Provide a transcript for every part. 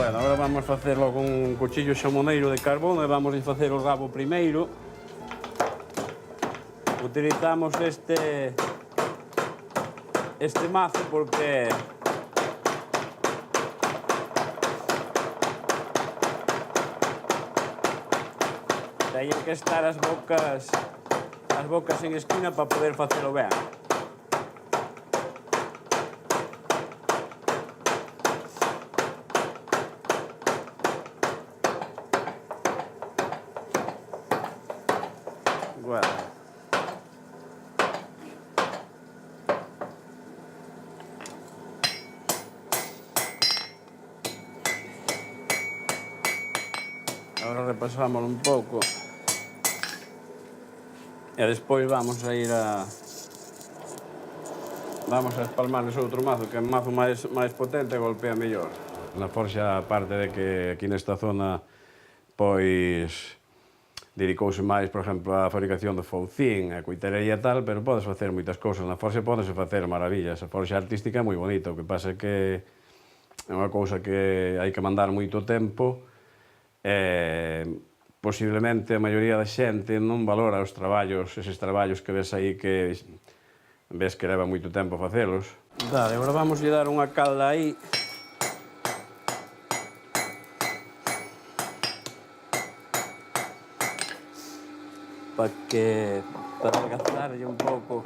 Bueno, agora vamos facelo con un cuchillo xamoneiro de carbono e vamos a facer o rabo primeiro. Utilizamos este mazo porque teñen que estar as bocas en esquina para poder facelo ben. Bueno. Agora repasamos un pouco. E despois vamos a espalmarles outro mazo, que é un mazo máis potente e golpea mellor. Na forxa, aparte de que aquí nesta zona, pois, dedicouse máis, por exemplo, á fabricación do foucín, a coiterería e tal, pero podes facer moitas cousas. Na forxa podese facer maravillas. A forxa artística é moi bonita, o que pasa é que é unha cousa que hai que mandar moito tempo e posiblemente a maioría da xente non valora os traballos, eses traballos que ves aí que ves que leva moito tempo facelos. Vale, agora vamos a dar unha calda aí. Para adelgazarlle un pouco.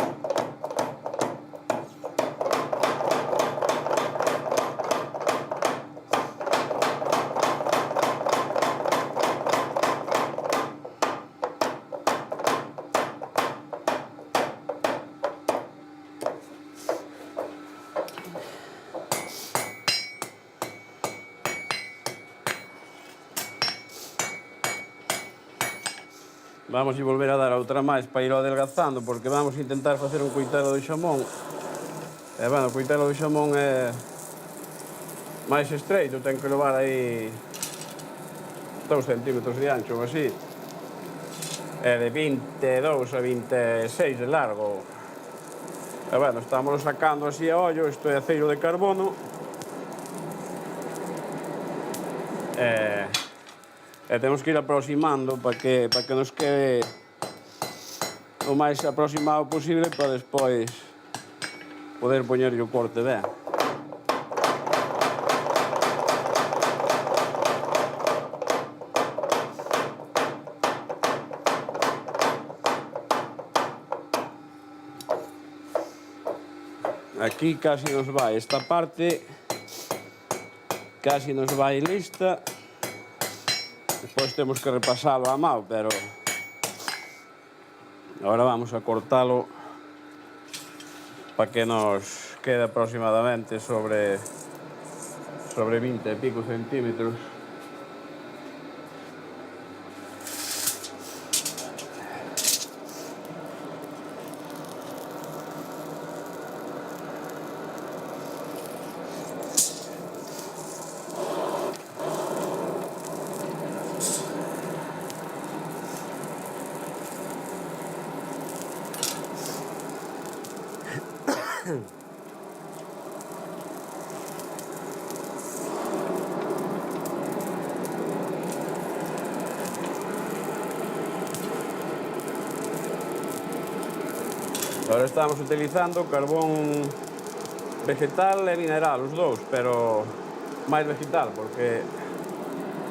Vamos a volver a dar outra máis para ir adelgazando, porque vamos a intentar facer un coitelo de xamón. E, bueno, o coitelo de xamón é máis estreito, ten que levar aí 2 centímetros de ancho ou así. E de 22 a 26 de largo. E, bueno, estamos sacando así a ollo, isto é aceiro de carbono. E temos que ir aproximando para que nos quede o máis aproximado posible para despois poder poñerlle o corte ben. Aquí casi nos vai, esta parte casi nos vai lista. Despois temos que repasalo a mão, pero agora vamos a cortalo para que nos quede aproximadamente sobre 20 e pico centímetros. Agora estamos utilizando carbón vegetal e mineral, os dous, pero máis vegetal, porque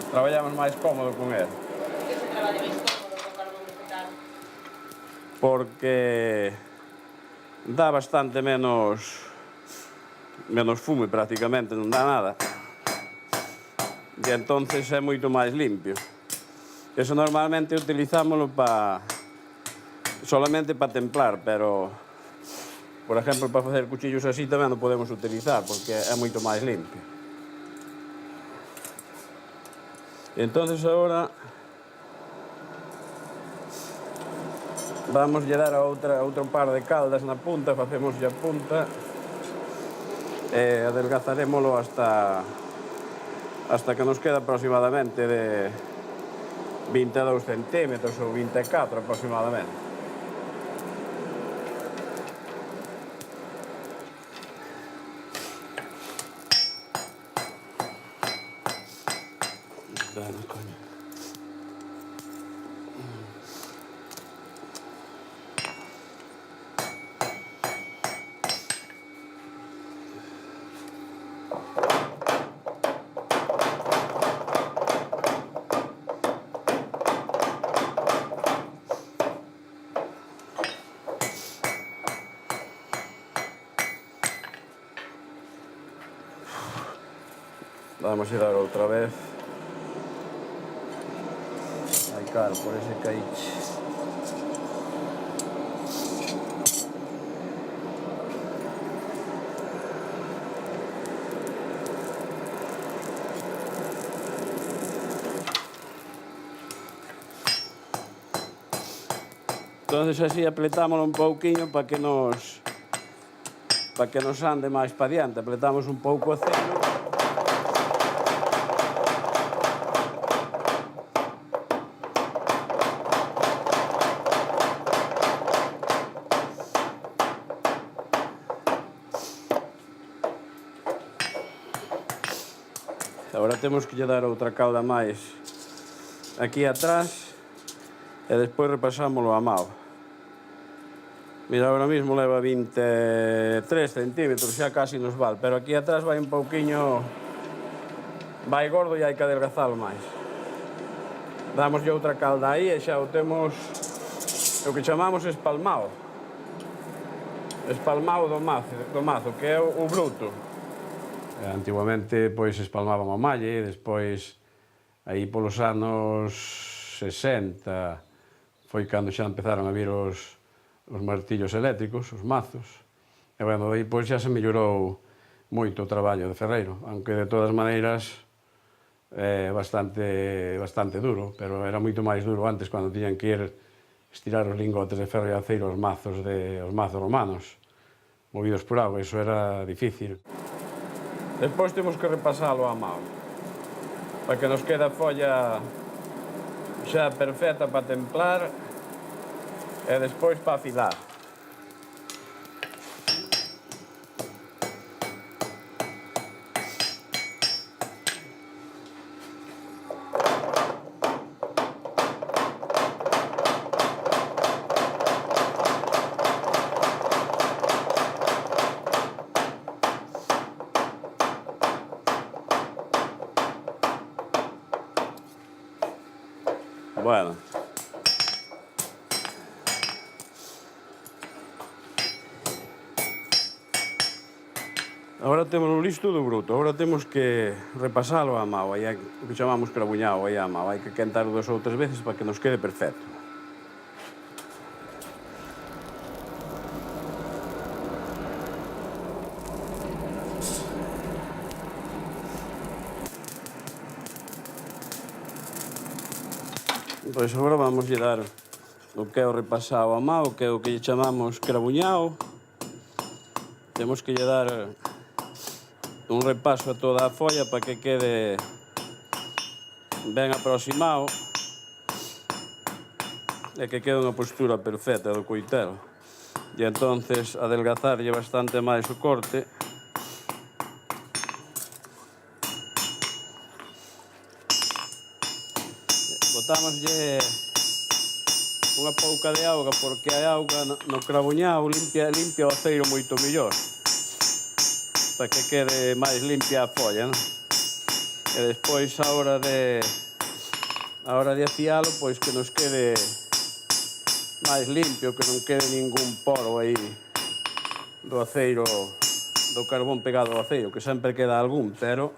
traballamos máis cómodo con ele. Por que se traballa máis cómodo con carbón vegetal? Porque dá bastante menos fume, prácticamente, non dá nada. E entonces é moito máis limpio. Eso normalmente utilizámoslo solamente para templar, pero, por exemplo, para facer cuchillos así tamén o podemos utilizar, porque é moito máis limpio. E entonces agora vamos a dar a outro par de caldas na punta, facemos a punta e adelgazarémolo hasta que nos queda aproximadamente de 22 centímetros ou 24 aproximadamente. Bueno, coño. Vamos a dar outra vez. Ai, claro, por ese caiche. Entonces así apretámoslo un pouquiño para que nos ande máis para diante. Apretamos un pouco o aceiro. Agora temos que lle dar outra calda máis aquí atrás e despois repasámoslo a mao. Mira, ahora mismo leva 23 centímetros, xa casi nos val, pero aquí atrás vai un pouquiño, vai gordo e hai que adelgazalo máis. Damoslle outra calda aí e xa o temos o que chamamos espalmao. Espalmao do mazo, que é o bruto. Antiguamente, pois, espalmaban o malle, despois, aí polos anos 60, foi cando xa empezaron a vir os martillos eléctricos, os mazos, e, bueno, aí, pois, xa se mellorou moito o traballo de ferreiro, aunque, de todas maneiras, é bastante duro, pero era moito máis duro antes, cando tiñan que ir estirar os lingotes de ferro e aceiro aos mazos romanos, movidos por agua, iso era difícil. Despois temos que repasalo a mao, para que nos quede a folla xa perfecta para templar e despois para afilar. Bueno. Agora temos o listo do bruto, agora temos que repasalo a mao, aí o que chamamos crabuñao, aí a mao, hai que quentalo 2 ou 3 veces para que nos quede perfecto. Pois agora vamos lle dar o que é o repasado a mao, que é o que lle chamamos crabuñao. Temos que lle dar un repaso a toda a folla para que quede ben aproximado e que quede unha postura perfecta do coitelo. E entonces adelgazarlle bastante máis o corte. Botámoslle unha pouca de auga porque a auga no crabuñao limpia o aceiro moito mellor, para que quede máis limpia a folla, non? E despois a hora de afialo, pois que nos quede máis limpio, que non quede ningún poro aí do aceiro, do carbón pegado ao aceiro, que sempre queda algún, pero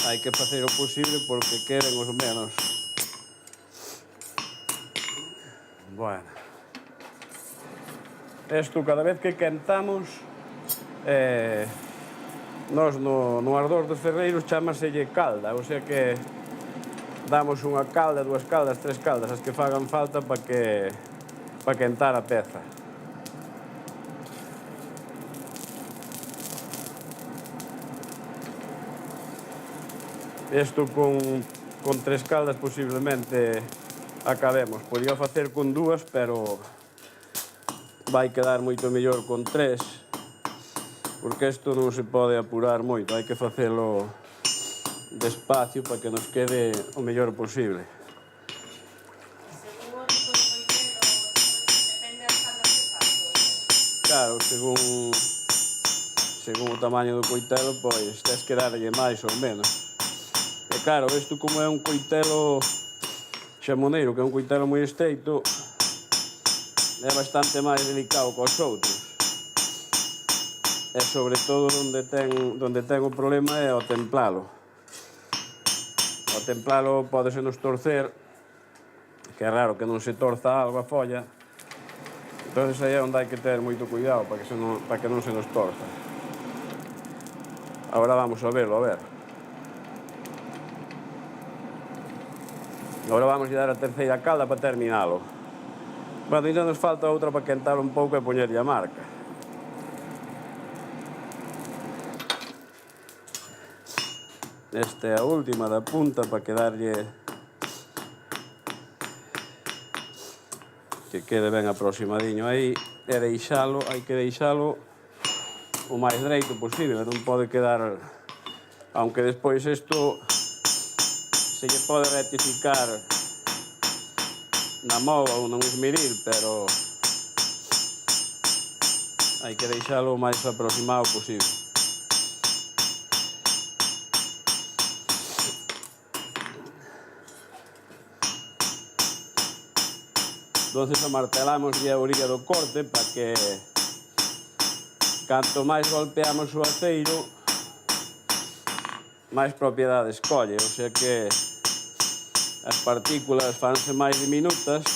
hai que facer o posible porque queden os menos. Bueno, isto cada vez que quentamos, nós no ardor dos ferreiros chámaselle calda, o sea que damos unha calda, 2 caldas, 3 caldas, as que fagan falta para quentar a peza. Isto con 3 caldas posiblemente acabemos. Podía facer con 2, pero vai quedar moito mellor con 3, porque isto non se pode apurar moito, hai que facelo despacio para que nos quede o mellor posible. Según o tipo de coitelo, depende das caldas que fago. Claro, según o tamaño do coitelo, pois tes que darlle máis ou menos. E claro, isto como é un coitelo xamoneiro, que é un coitelo moi estreito, é bastante máis delicado que os outros. E sobre todo onde ten o problema é o templalo. O templalo pódese nos torcer, que é raro que non se torza algo a folla. Entonces aí é onde hai que ter moito cuidado para que non se nos torza. Agora vamos a verlo, a ver. Agora vamos a dar a terceira calda para terminalo. Bueno, ainda nos falta outra para quentar un pouco e poñerlle a marca. Esta é a última da punta para que quede ben aproximadiño aí e hai que deixalo o máis dereito posible, non pode quedar, aunque despois isto se lle pode rectificar na mova ou non esmeril, pero hai que deixalo o máis aproximado posible. Entonces amartelámoslle a orilla do corte para que canto máis golpeamos o aceiro, máis propiedades colle, o sea que as partículas fanse máis diminutas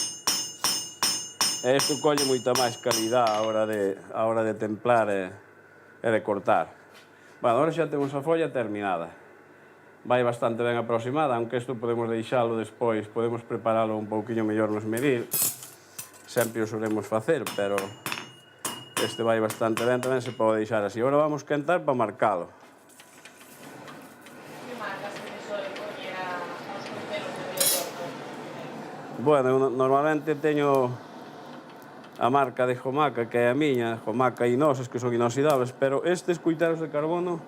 e isto colle moita máis calidad a hora de templar e de cortar. Bueno, agora xa temos a folla terminada. Vai bastante ben aproximada, aunque isto podemos deixalo despois, podemos preparalo un pouquiño mellor no esmeril. Sempre o solemos facer, pero este vai bastante ben, tamén se pode deixar así. Agora vamos quentar para marcalo. Que marcas se suele poñer aos coitelos de biotorno? Bueno, eu normalmente teño a marca de Jomaca, que é a miña, Jomaca Inosas, que son inoxidables, pero estes coitelos de carbono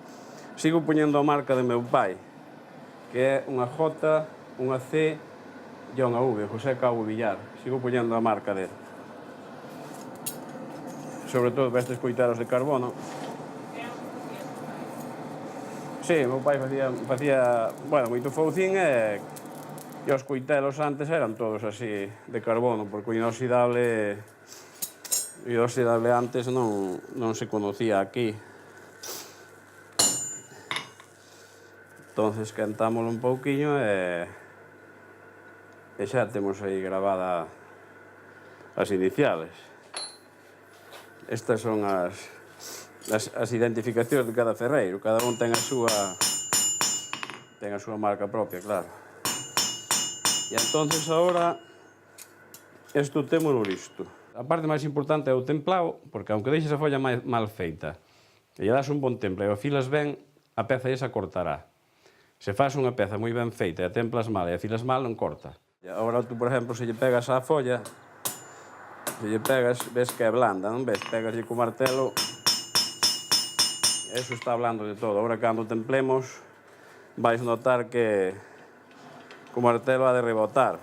sigo poñendo a marca de meu pai, que é unha J, unha C e unha V, José Cabo Villar. Sigo poñendo a marca dele. Sobre todo para estes coitelos de carbono. Sí, meu pai facía bueno, moito foucín e os coitelos antes eran todos así de carbono, porque o inoxidable antes non se conocía aquí. Entonces quentámoslo un pouquiño e xa temos aí grabada as iniciales. Estas son as identificacións de cada ferreiro, cada un ten a súa marca propia, claro. E entonces agora isto témolo listo. A parte máis importante é o templado, porque aunque deixes a folla mal feita e lle das un bon temple e o afilas ben, a peza esa cortará. Se faz unha peza moi ben feita e a templas mal e afilas mal, non corta. Agora tú, por exemplo, se lle pegas á folla, ves que é blanda, non ves? Pegaslle co martelo, eso está blando de todo. Agora, cando templemos, vais notar que o martelo ha de rebotar.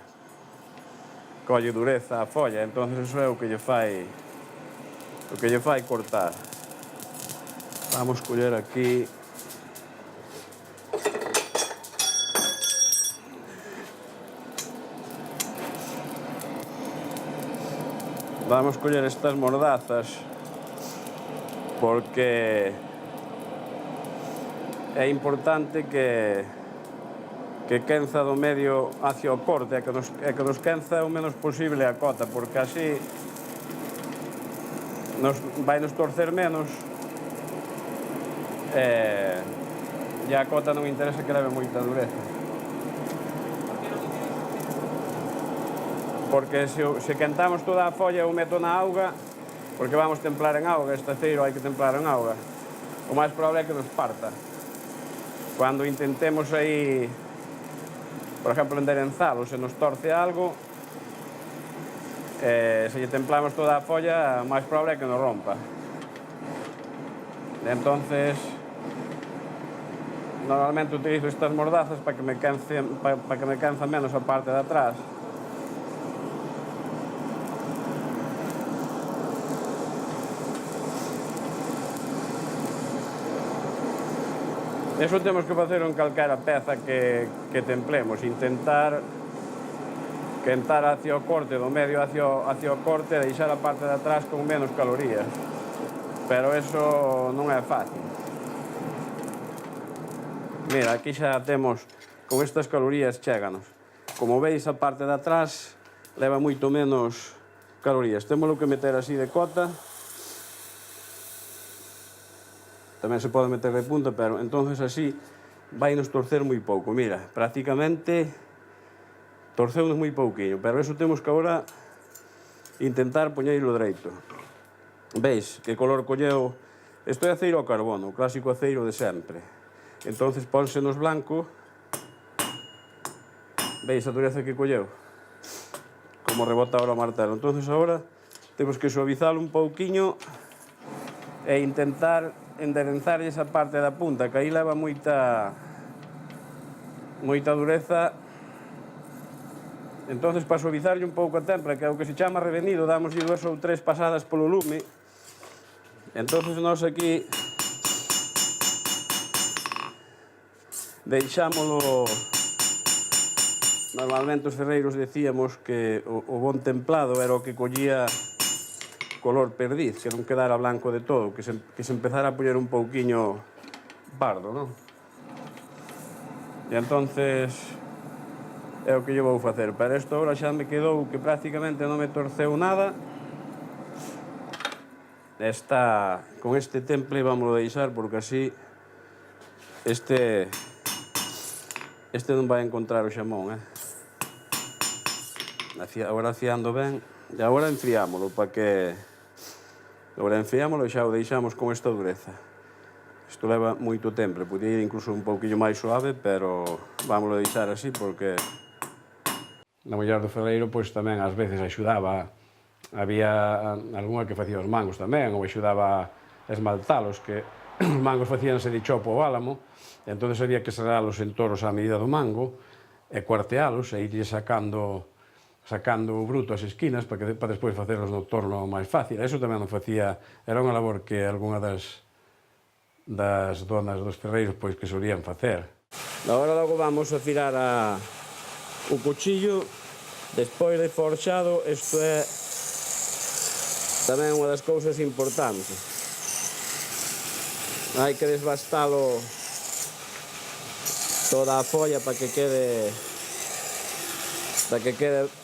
Colle dureza a folla, entonces eso é o que lle fai cortar. Vamos coller aquí. Vamos coller estas mordazas porque é importante que quenza do medio hacia o corte e que nos quenza o menos posible a cota, porque así vai nos torcer menos e a cota non interesa que leve moita dureza. Porque se quentamos toda a folla eu meto na auga, porque vamos templar en auga, este aceiro hai que templar en auga, o máis probable é que nos parta. Cando intentemos aí, por exemplo, enderenzalo, se nos torce algo, se lle templamos toda a folla, o máis probable é que nos rompa. Entonces, Normalmente utilizo estas mordazas para que me cansa menos a parte de atrás. Eso temos que facer en calquera peza que templemos, intentar hacia o corte, do medio hacia o corte, e deixar a parte de atrás con menos calorías. Pero eso non é fácil. Mira, aquí xa temos, con estas calorías chéganos. Como veis, a parte de atrás leva moito menos calorías. Témolo que meter así de cota. Tamén se pode meter de punta, pero entonces así vai nos torcer moi pouco. Mira, prácticamente torceunos moi pouquinho, pero eso temos que agora intentar poñeilo dereito. Veis que color colleu? Isto é aceiro ao carbono, o clásico aceiro de sempre. Entonces ponse nos blanco. Veis a dureza que colleu? Como rebota ahora o martelo. Entonces agora temos que suavizalo un pouquiño e intentar enderezar esa parte da punta, que aí leva moita dureza. Entonces, para suavizarlle un pouco a tempra, que é o que se chama revenido, damoslle 2 ou 3 pasadas polo lume. Entonces nós aquí deixámolo. Normalmente os ferreiros decíamos que o bon templado era o que collía color perdiz, que non quedara blanco de todo, que se empezara a poñer un pouquiño pardo, non? E entonces é o que lle vou facer. Pero isto agora xa me quedou que prácticamente non me torceu nada. Con este temple vamos a deixar, porque así este non vai encontrar o xamón, Agora afiando ben, e agora enfriámolo, Agora enfriámolo e xa o deixamos con esta dureza. Isto leva moito tempo, podía ir incluso un pouquinho máis suave, pero vámoslo deixar así porque na muller do ferreiro pois tamén ás veces axudaba. Había algunha que facía os mangos tamén, ou axudaba a esmaltalos, que os mangos facíanse de chopo ao álamo, e entón había que serralos en toros á medida do mango e cuartealos e irlle sacando o bruto as esquinas para despois facerlos no torno máis fácil. Eso tamén non facía, era unha labor que algunha das donas dos ferreiros pois que solían facer. Agora logo vamos a firar o cuchillo. Despois de forxado, isto é tamén unha das cousas importantes. Hai que desbastalo toda a folla para que quede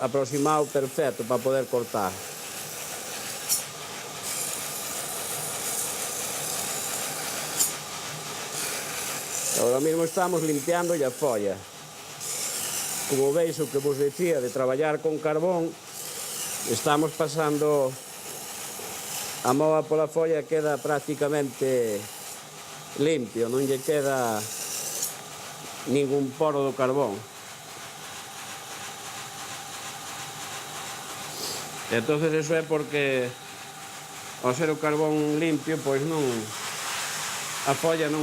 aproximado perfecto para poder cortar. Ahora mesmo estamos limpiando a folla. Como veis, o que vos decía de traballar con carbón, estamos pasando a moa pola folla, queda prácticamente limpio, non lle queda ningún poro do carbón. Entonces eso é porque ao ser o carbón limpio, pois a folla non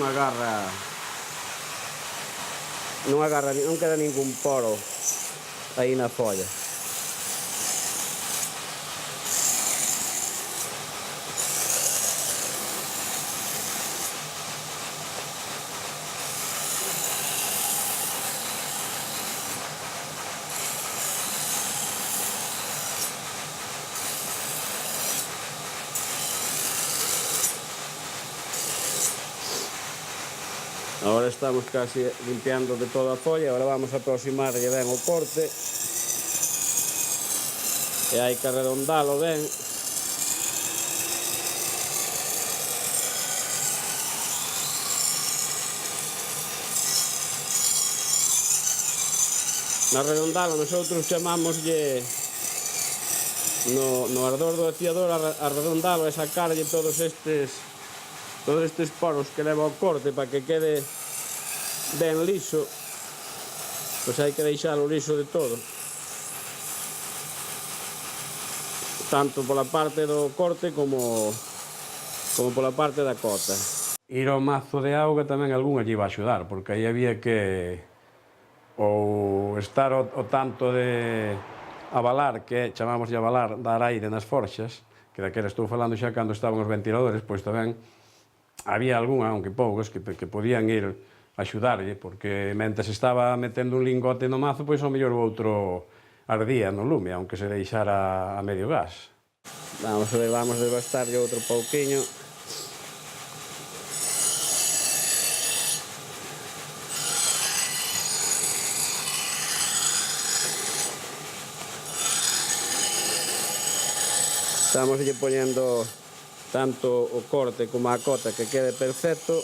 queda ningún poro aí na folla. Ahora estamos casi limpiando de toda a folla, ahora vamos a aproximarlle ben o corte e hai que arredondalo ben. Na arredondalo, nosotros chamámoslle no ardor do afiador arredondalo e sacarlle todos estes poros que leva o corte para que quede ben liso. Pois hai que deixalo liso de todo, tanto pola parte do corte como pola parte da cota. Ir ao mazo de auga tamén algunha lle iba a axudar, porque aí había que ou estar o tanto de avalar, que chamamos de avalar, dar aire nas forxas, que daquela estou falando xa cando estaban os ventiladores, pois tamén había algunha, aunque poucos, que podían ir a axudarlle, porque mentres estaba metendo un lingote no mazo, pois ao mellor o outro ardía no lume, aunque se deixara a medio gas. Vamos a ver, vamos a devastarlle outro pouquiño. Estamos lle poñendo tanto o corte como a cota que quede perfecto.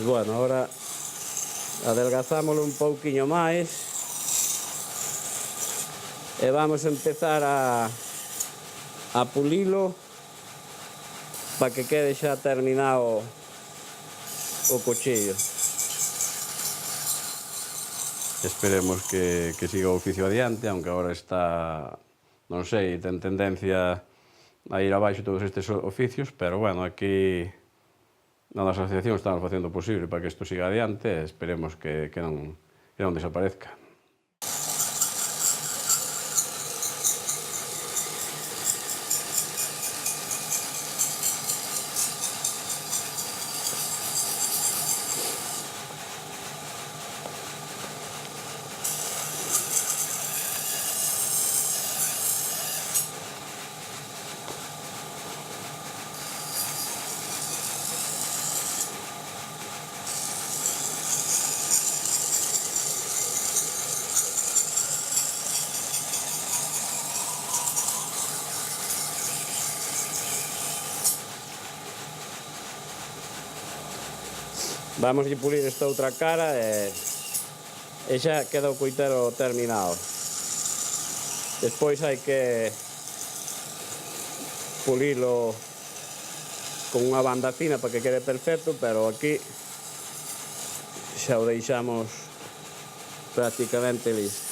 Bueno, ahora adelgazámoslo un pouquiño máis. E vamos a empezar a pulilo para que quede xa terminado o cuchillo. Esperemos que siga o oficio adiante, aunque agora está, non sei, ten tendencia a ir abaixo todos estes oficios, pero bueno, aquí na nosa asociación estamos facendo o posible para que isto siga adiante e esperemos que non desaparezca. Vamos a pulir esta outra cara e xa queda o coitero terminado. Despois hai que pulilo con unha banda fina para que quede perfecto, pero aquí xa o deixamos prácticamente listo.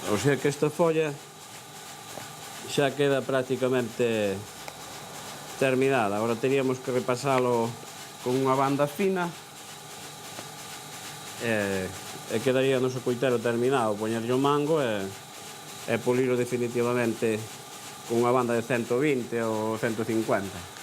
O sea que esta folla xa queda prácticamente terminada. Agora teríamos que repasalo con unha banda fina e quedaría o noso coitero terminado, poñerlle o mango e pulilo definitivamente con unha banda de 120 ou 150.